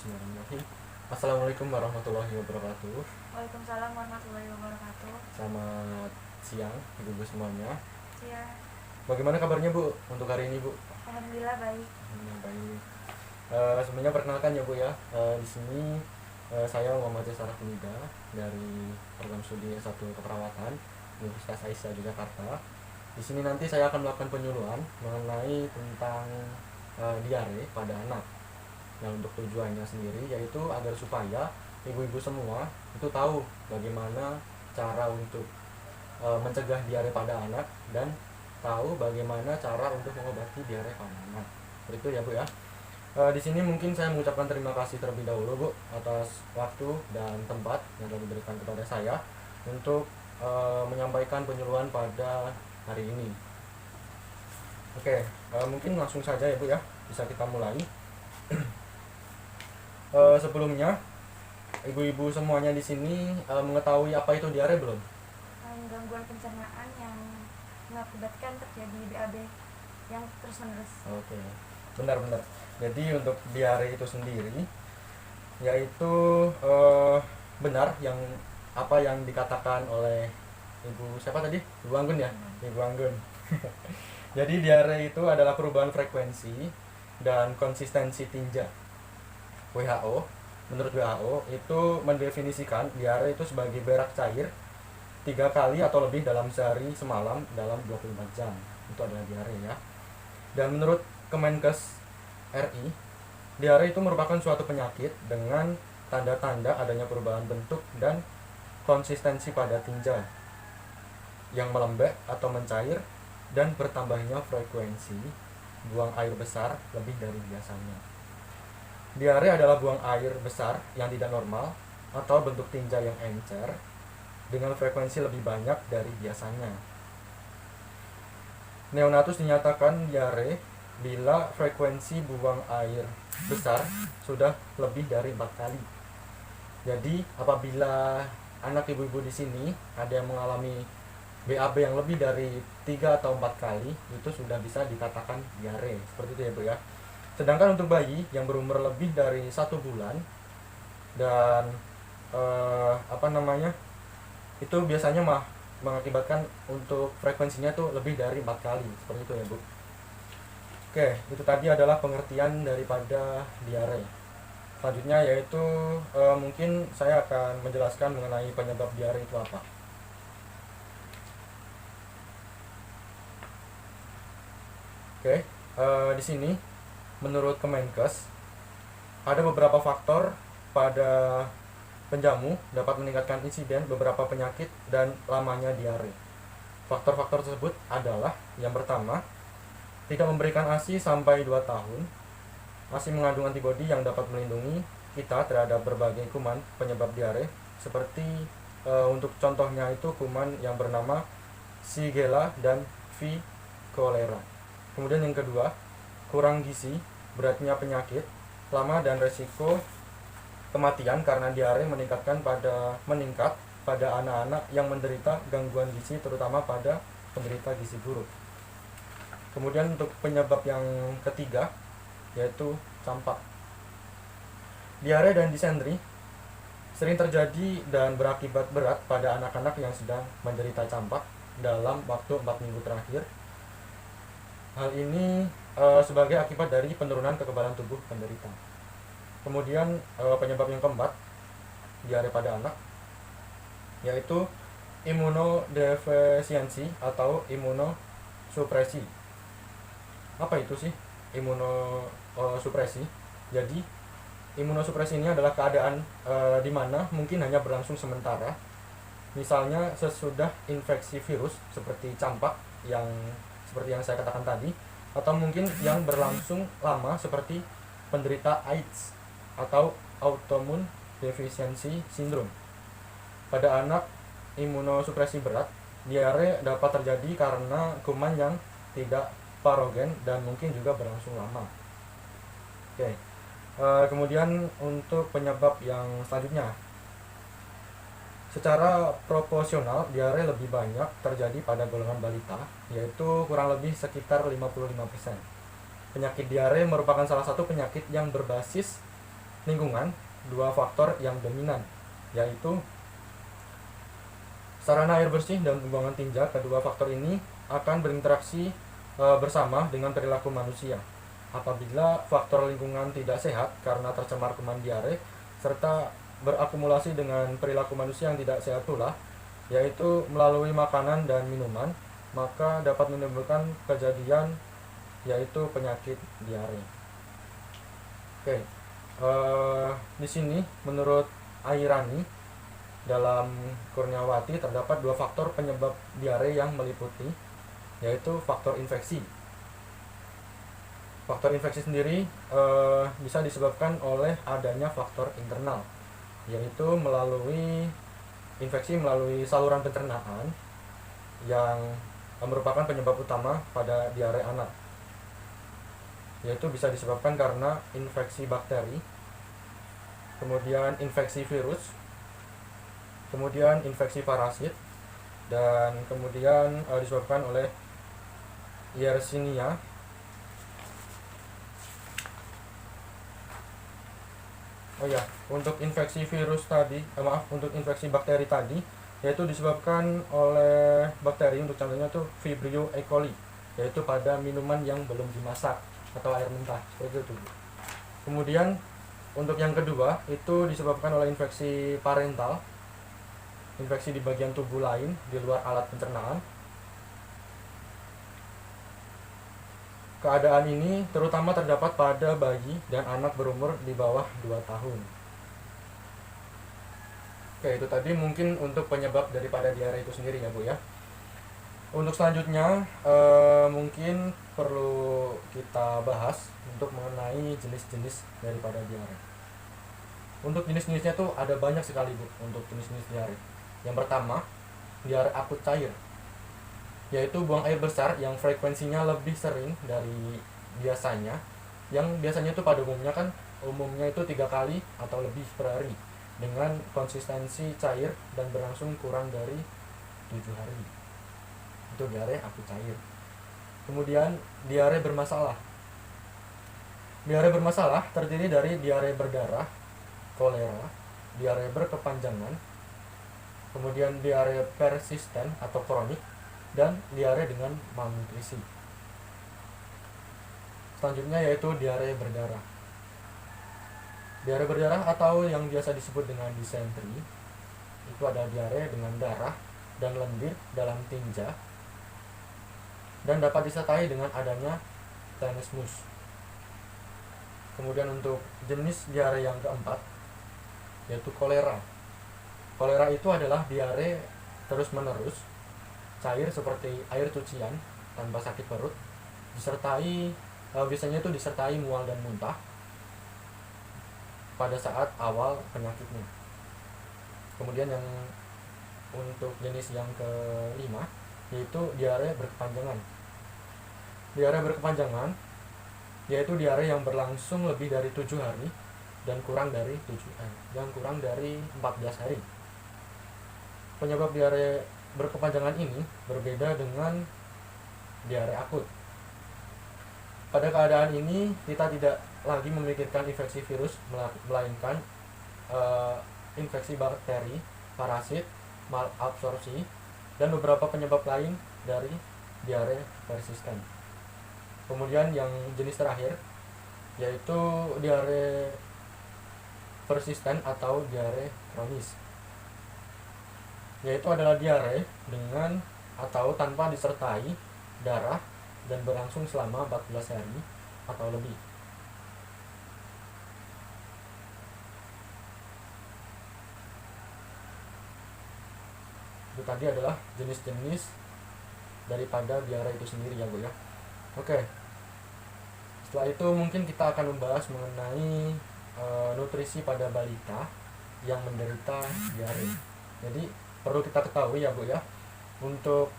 Bismillahirrahmanirrahim. Assalamualaikum warahmatullahi wabarakatuh. Waalaikumsalam warahmatullahi wabarakatuh. Selamat siang ibu-ibu semuanya. Ya, Bagaimana kabarnya Bu untuk hari ini Bu? alhamdulillah baik. Baik. Sebenarnya perkenalkan ya Bu ya. Di sini saya Muhammad Saraf Nida dari program studi S1 Keperawatan Universitas Aisyah Yogyakarta. Di sini nanti saya akan melakukan penyuluhan mengenai tentang diare pada anak. Nah, untuk tujuannya sendiri yaitu agar supaya ibu-ibu semua itu tahu bagaimana cara untuk mencegah diare pada anak dan tahu bagaimana cara untuk mengobati diare pada anak. Seperti itu ya Bu ya. Di sini mungkin saya mengucapkan terima kasih terlebih dahulu Bu atas waktu dan tempat yang telah diberikan kepada saya untuk menyampaikan penyuluhan pada hari ini. Oke, mungkin langsung saja ya Bu ya, bisa kita mulai. Sebelumnya ibu-ibu semuanya di sini mengetahui apa itu diare belum? Gangguan pencernaan yang mengakibatkan terjadi BAB yang terus-menerus. Oke, benar-benar. Jadi untuk diare itu sendiri, yaitu benar yang apa yang dikatakan oleh ibu siapa tadi? Ibu Anggun ya, Ibu Anggun. Jadi diare itu adalah perubahan frekuensi dan konsistensi tinja. WHO, menurut WHO itu mendefinisikan diare itu sebagai berak cair 3 kali atau lebih dalam sehari semalam dalam 24 jam. Itu adalah diare ya. Dan menurut Kemenkes RI, diare itu merupakan suatu penyakit dengan tanda-tanda adanya perubahan bentuk dan konsistensi pada tinja yang melembek atau mencair dan bertambahnya frekuensi buang air besar lebih dari biasanya. Diare adalah buang air besar yang tidak normal atau bentuk tinja yang encer dengan frekuensi lebih banyak dari biasanya. Neonatus dinyatakan diare bila frekuensi buang air besar sudah lebih dari 4 kali. Jadi apabila anak ibu-ibu di sini ada yang mengalami BAB yang lebih dari 3 atau 4 kali, itu sudah bisa dikatakan diare. Seperti itu ya Bu ya. Sedangkan untuk bayi yang berumur lebih dari 1 bulan dan itu biasanya mengakibatkan untuk frekuensinya tuh lebih dari 4 kali. Seperti itu ya Bu. Oke, itu tadi adalah pengertian daripada diare. Selanjutnya yaitu mungkin saya akan menjelaskan mengenai penyebab diare itu apa. Oke, di sini menurut Kemenkes ada beberapa faktor pada penjamu dapat meningkatkan insiden beberapa penyakit dan lamanya diare. Faktor-faktor tersebut adalah yang pertama, tidak memberikan ASI sampai 2 tahun. ASI mengandung antibodi yang dapat melindungi kita terhadap berbagai kuman penyebab diare seperti untuk contohnya itu kuman yang bernama Shigella dan V. cholera. Kemudian yang kedua, kurang gizi, beratnya penyakit, lama dan resiko kematian karena diare meningkat pada anak-anak yang menderita gangguan gizi, terutama pada penderita gizi buruk. Kemudian untuk penyebab yang ketiga yaitu campak. Diare dan disentri sering terjadi dan berakibat berat pada anak-anak yang sedang menderita campak dalam waktu 4 minggu terakhir. Hal ini sebagai akibat dari penurunan kekebalan tubuh penderita. Kemudian penyebab yang keempat diare pada anak yaitu imunodefisiensi atau imunosupresi. Apa itu sih imunosupresi? Jadi imunosupresi ini adalah keadaan di mana mungkin hanya berlangsung sementara. Misalnya sesudah infeksi virus seperti campak yang seperti yang saya katakan tadi, atau mungkin yang berlangsung lama seperti penderita AIDS atau autoimmune deficiency syndrome. Pada anak imunosupresi berat, diare dapat terjadi karena kuman yang tidak parogen dan mungkin juga berlangsung lama. Oke. Kemudian untuk penyebab yang selanjutnya, secara proporsional diare lebih banyak terjadi pada golongan balita, yaitu kurang lebih sekitar 55%. Penyakit diare merupakan salah satu penyakit yang berbasis lingkungan dua faktor yang dominan, yaitu sarana air bersih dan pembuangan tinja. Kedua faktor ini akan berinteraksi bersama dengan perilaku manusia. Apabila faktor lingkungan tidak sehat karena tercemar kuman diare serta berakumulasi dengan perilaku manusia yang tidak sehat pula, yaitu melalui makanan dan minuman, maka dapat menimbulkan kejadian yaitu penyakit diare. Oke, di sini menurut Airani dalam Kurniawati terdapat dua faktor penyebab diare yang meliputi, yaitu faktor infeksi. Faktor infeksi sendiri bisa disebabkan oleh adanya faktor internal, yaitu melalui infeksi melalui saluran pencernaan yang merupakan penyebab utama pada diare anak, yaitu bisa disebabkan karena infeksi bakteri, kemudian infeksi virus, kemudian infeksi parasit, dan kemudian disebabkan oleh Yersinia. Oh ya, untuk infeksi virus tadi, untuk infeksi bakteri tadi, yaitu disebabkan oleh bakteri. Untuk contohnya tuh Vibrio E. coli, yaitu pada minuman yang belum dimasak atau air mentah, seperti itu. Kemudian untuk yang kedua itu disebabkan oleh infeksi parental, infeksi di bagian tubuh lain di luar alat pencernaan. Keadaan ini terutama terdapat pada bayi dan anak berumur di bawah 2 tahun. Oke, itu tadi mungkin untuk penyebab daripada diare itu sendiri ya Bu ya. Untuk selanjutnya mungkin perlu kita bahas untuk mengenai jenis-jenis daripada diare. Untuk jenis-jenisnya tuh ada banyak sekali Bu untuk jenis-jenis diare. Yang pertama, diare akut cair, yaitu buang air besar yang frekuensinya lebih sering dari biasanya. Yang biasanya tuh pada umumnya itu 3 kali atau lebih per hari dengan konsistensi cair dan berlangsung kurang dari 7 hari. Itu diare akut cair. Kemudian diare bermasalah. Diare bermasalah terdiri dari diare berdarah, kolera, diare berkepanjangan, kemudian diare persisten atau kronik, dan diare dengan malnutrisi. Selanjutnya yaitu diare berdarah. Diare berdarah atau yang biasa disebut dengan disentri itu adalah diare dengan darah dan lendir dalam tinja dan dapat disertai dengan adanya tenesmus. Kemudian untuk jenis diare yang keempat yaitu kolera. Kolera itu adalah diare terus-menerus, cair seperti air cucian tanpa sakit perut, biasanya itu disertai mual dan muntah pada saat awal penyakitnya. Kemudian yang untuk jenis yang kelima yaitu diare berkepanjangan. Diare berkepanjangan yaitu diare yang berlangsung lebih dari 7 hari dan kurang dari 14 hari. Penyebab diare berkepanjangan ini berbeda dengan diare akut. Pada keadaan ini kita tidak lagi memikirkan infeksi virus, melainkan infeksi bakteri, parasit, malabsorpsi, dan beberapa penyebab lain dari diare persisten. Kemudian yang jenis terakhir yaitu diare persisten atau diare kronis, yaitu adalah diare dengan atau tanpa disertai darah dan berlangsung selama 14 hari atau lebih. Itu tadi adalah jenis-jenis daripada diare itu sendiri ya Bu ya. Oke. Setelah itu mungkin kita akan membahas mengenai nutrisi pada balita yang menderita diare. Jadi perlu kita ketahui ya Bu ya, untuk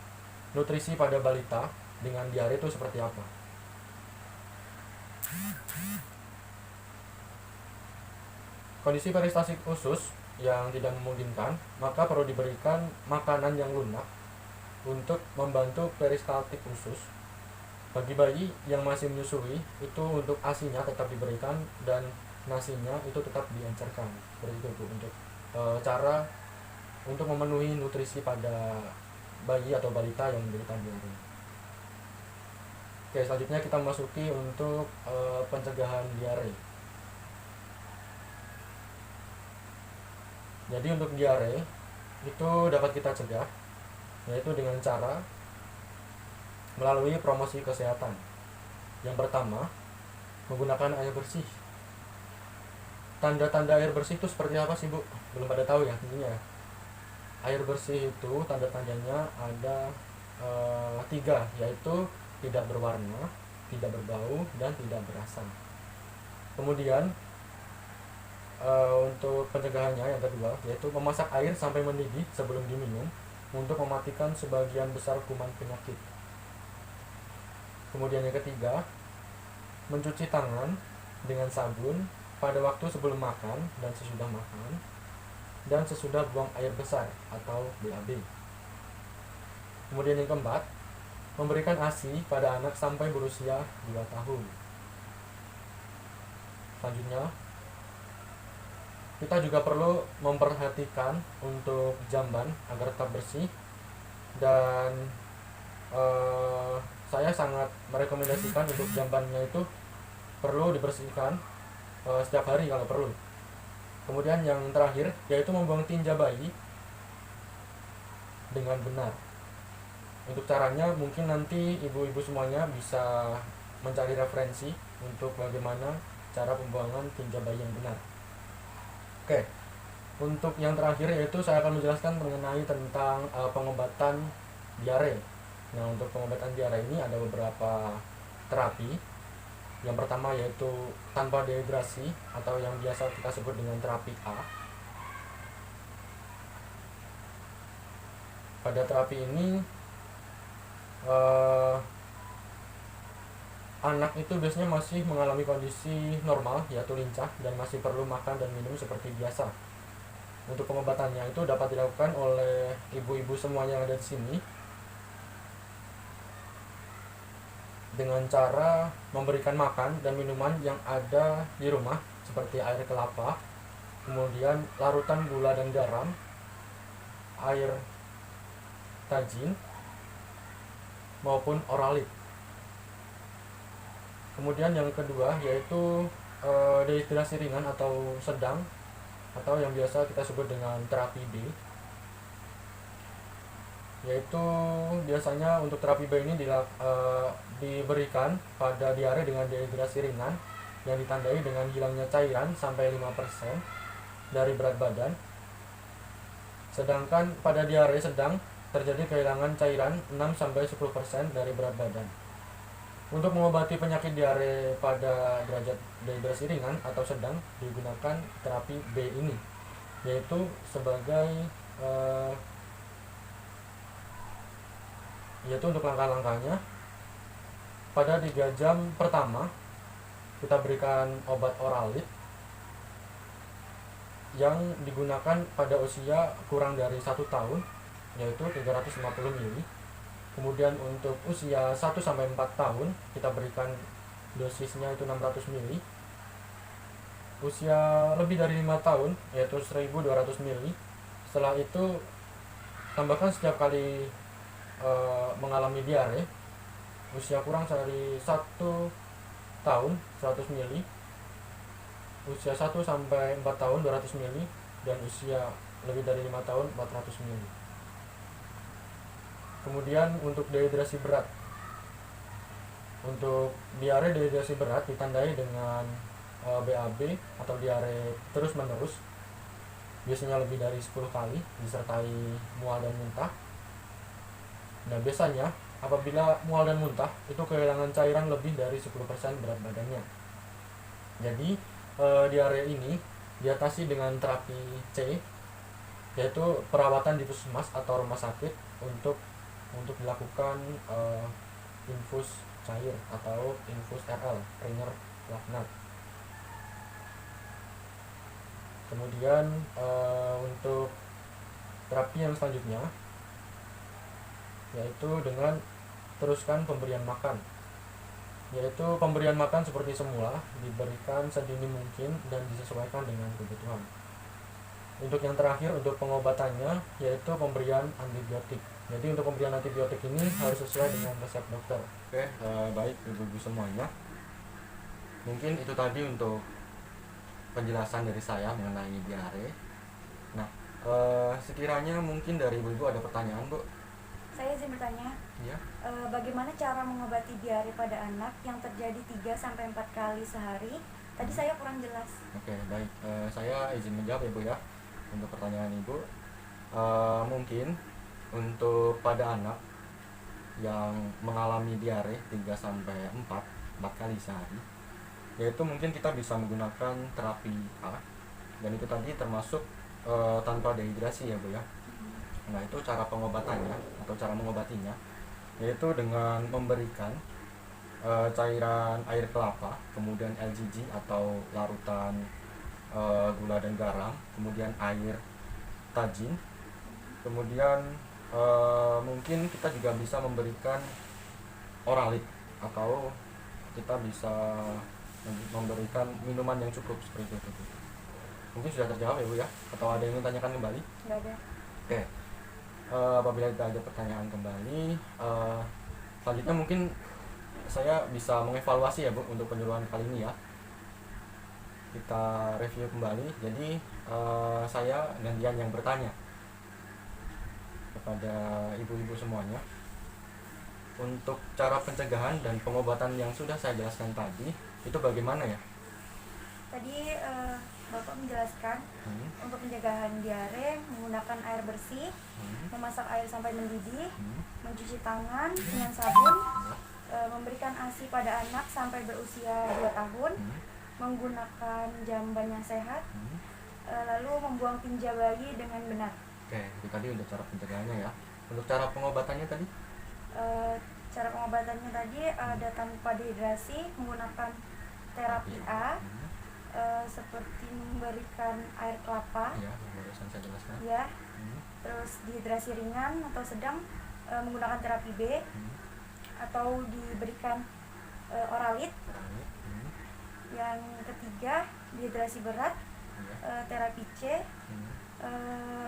nutrisi pada balita dengan diare itu seperti apa. Kondisi peristaltik usus yang tidak memungkinkan, maka perlu diberikan makanan yang lunak untuk membantu peristaltik usus. Bagi bayi yang masih menyusui, itu untuk ASI-nya tetap diberikan dan nasinya itu tetap diencerkan seperti itu Bu, untuk cara untuk memenuhi nutrisi pada bayi atau balita yang menderita diare. Oke, selanjutnya kita masuki untuk pencegahan diare. Jadi untuk diare itu dapat kita cegah yaitu dengan cara melalui promosi kesehatan. Yang pertama, menggunakan air bersih. Tanda-tanda air bersih itu seperti apa sih Bu? Belum pada tahu ya tentunya. Air bersih itu tanda-tandanya ada 3, yaitu tidak berwarna, tidak berbau, dan tidak berasa. Kemudian untuk pencegahannya yang kedua yaitu memasak air sampai mendidih sebelum diminum untuk mematikan sebagian besar kuman penyakit. Kemudian yang ketiga, mencuci tangan dengan sabun pada waktu sebelum makan dan sesudah makan dan sesudah buang air besar atau BAB. Kemudian yang keempat, memberikan ASI pada anak sampai berusia 2 tahun. Selanjutnya, kita juga perlu memperhatikan untuk jamban agar tetap bersih, dan saya sangat merekomendasikan untuk jambannya itu perlu dibersihkan setiap hari kalau perlu. Kemudian yang terakhir yaitu membuang tinja bayi dengan benar. Untuk caranya mungkin nanti ibu-ibu semuanya bisa mencari referensi untuk bagaimana cara pembuangan tinja bayi yang benar. Oke, untuk yang terakhir yaitu saya akan menjelaskan mengenai tentang pengobatan diare. Nah, untuk pengobatan diare ini ada beberapa terapi. Yang pertama yaitu tanpa dehidrasi atau yang biasa kita sebut dengan terapi A. Pada terapi ini anak itu biasanya masih mengalami kondisi normal yaitu lincah dan masih perlu makan dan minum seperti biasa. Untuk pengobatannya itu dapat dilakukan oleh ibu-ibu semuanya yang ada di sini dengan cara memberikan makan dan minuman yang ada di rumah seperti air kelapa, kemudian larutan gula dan garam, air tajin, maupun oralit. Kemudian yang kedua yaitu dehidrasi ringan atau sedang atau yang biasa kita sebut dengan terapi B, yaitu biasanya untuk terapi B ini diberikan pada diare dengan dehidrasi ringan yang ditandai dengan hilangnya cairan sampai 5% dari berat badan. Sedangkan pada diare sedang terjadi kehilangan cairan 6-10% dari berat badan. Untuk mengobati penyakit diare pada derajat dehidrasi ringan atau sedang digunakan terapi B ini, yaitu sebagai yaitu untuk langkah-langkahnya. Pada 3 jam pertama kita berikan obat oralit yang digunakan pada usia kurang dari 1 tahun yaitu 350 ml. Kemudian untuk usia 1-4 tahun kita berikan dosisnya itu 600 ml. Usia lebih dari 5 tahun yaitu 1200 ml. Setelah itu tambahkan setiap kali mengalami diare. Usia kurang dari 1 tahun 100 ml, usia 1-4 tahun 200 ml, dan usia lebih dari 5 tahun 400 ml. Kemudian untuk dehidrasi berat, untuk diare dehidrasi berat ditandai dengan BAB atau diare terus menerus, biasanya lebih dari 10 kali disertai mual dan muntah. Nah, biasanya apabila mual dan muntah itu kehilangan cairan lebih dari 10% berat badannya. Jadi diare ini diatasi dengan terapi C, yaitu perawatan di puskesmas atau rumah sakit untuk dilakukan infus cair atau infus RL, Ringer Lagnat. Kemudian untuk terapi yang selanjutnya yaitu dengan teruskan pemberian makan. yaitu pemberian makan seperti semula, diberikan sedini mungkin dan disesuaikan dengan kebutuhan. Untuk yang terakhir, untuk pengobatannya yaitu pemberian antibiotik. Jadi untuk pemberian antibiotik ini harus sesuai dengan resep dokter. Oke, baik ibu-ibu semuanya. Mungkin itu tadi untuk penjelasan dari saya mengenai diare. Nah, sekiranya mungkin dari ibu-ibu ada pertanyaan, Bu? Saya izin bertanya, Ya. bagaimana cara mengobati diare pada anak yang terjadi 3-4 kali sehari? Tadi saya kurang jelas. Oke, baik. Saya izin menjawab ya, Bu ya. Untuk pertanyaan Ibu, mungkin untuk pada anak yang mengalami diare 3-4 kali sehari, yaitu mungkin kita bisa menggunakan terapi A, dan itu tadi termasuk tanpa dehidrasi ya, Bu ya. Nah, itu cara pengobatannya atau cara mengobatinya yaitu dengan memberikan cairan air kelapa, kemudian LGG atau larutan gula dan garam, kemudian air tajin, kemudian mungkin kita juga bisa memberikan oralit atau kita bisa memberikan minuman yang cukup seperti itu. Mungkin sudah terjawab ya, Bu ya, atau ada yang ingin tanyakan kembali? Nggak ada. Oke. Apabila tidak ada pertanyaan kembali, selanjutnya mungkin saya bisa mengevaluasi ya, Bu, untuk penyuluhan kali ini ya. Kita review kembali. Jadi saya gantian yang bertanya kepada ibu-ibu semuanya. Untuk cara pencegahan dan pengobatan yang sudah saya jelaskan tadi, itu bagaimana ya? Tadi Bapak menjelaskan untuk pencegahan diare menggunakan air bersih, memasak air sampai mendidih, mencuci tangan dengan sabun, memberikan ASI pada anak sampai berusia 2 tahun, menggunakan jamban yang sehat, lalu membuang tinja bayi dengan benar. Oke, itu tadi untuk cara pencegahannya ya. Untuk cara pengobatannya tadi? Cara pengobatannya tadi ada tanpa dehidrasi, menggunakan terapi A, seperti memberikan air kelapa, Ya, yang barusan saya jelaskan. ya. Terus dehidrasi ringan atau sedang, menggunakan terapi B, atau diberikan oralit. Yang ketiga dehidrasi berat, terapi C,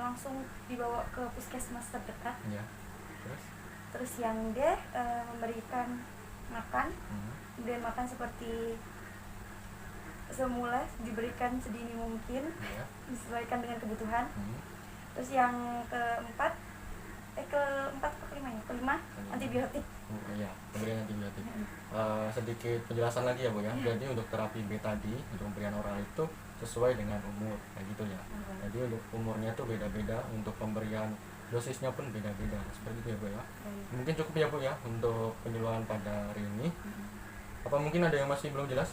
langsung dibawa ke puskesmas terdekat. Ya. Terus yang D, memberikan makan, kemudian makan seperti semula, diberikan sedini mungkin, disesuaikan dengan kebutuhan. Terus yang keempat atau kelima antibiotik. Iya, pemberian antibiotik. Sedikit penjelasan lagi ya, Bu ya. Jadi untuk terapi B tadi, untuk pemberian oral itu sesuai dengan umur, kayak gitu ya. Jadi untuk umurnya itu beda-beda, untuk pemberian dosisnya pun beda-beda, seperti itu ya, Bu ya. Mungkin cukup ya, Bu ya, untuk penyuluhan pada hari ini. Apa mungkin ada yang masih belum jelas?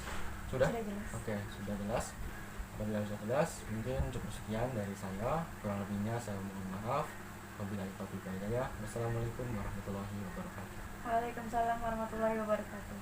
Sudah? Jelas. Oke, sudah jelas. Apabila sudah jelas, mungkin cukup sekian dari saya. Kurang lebihnya saya mohon maaf. Wabillahi taufiq wal hidayah. Wassalamualaikum warahmatullahi wabarakatuh. Waalaikumsalam warahmatullahi wabarakatuh.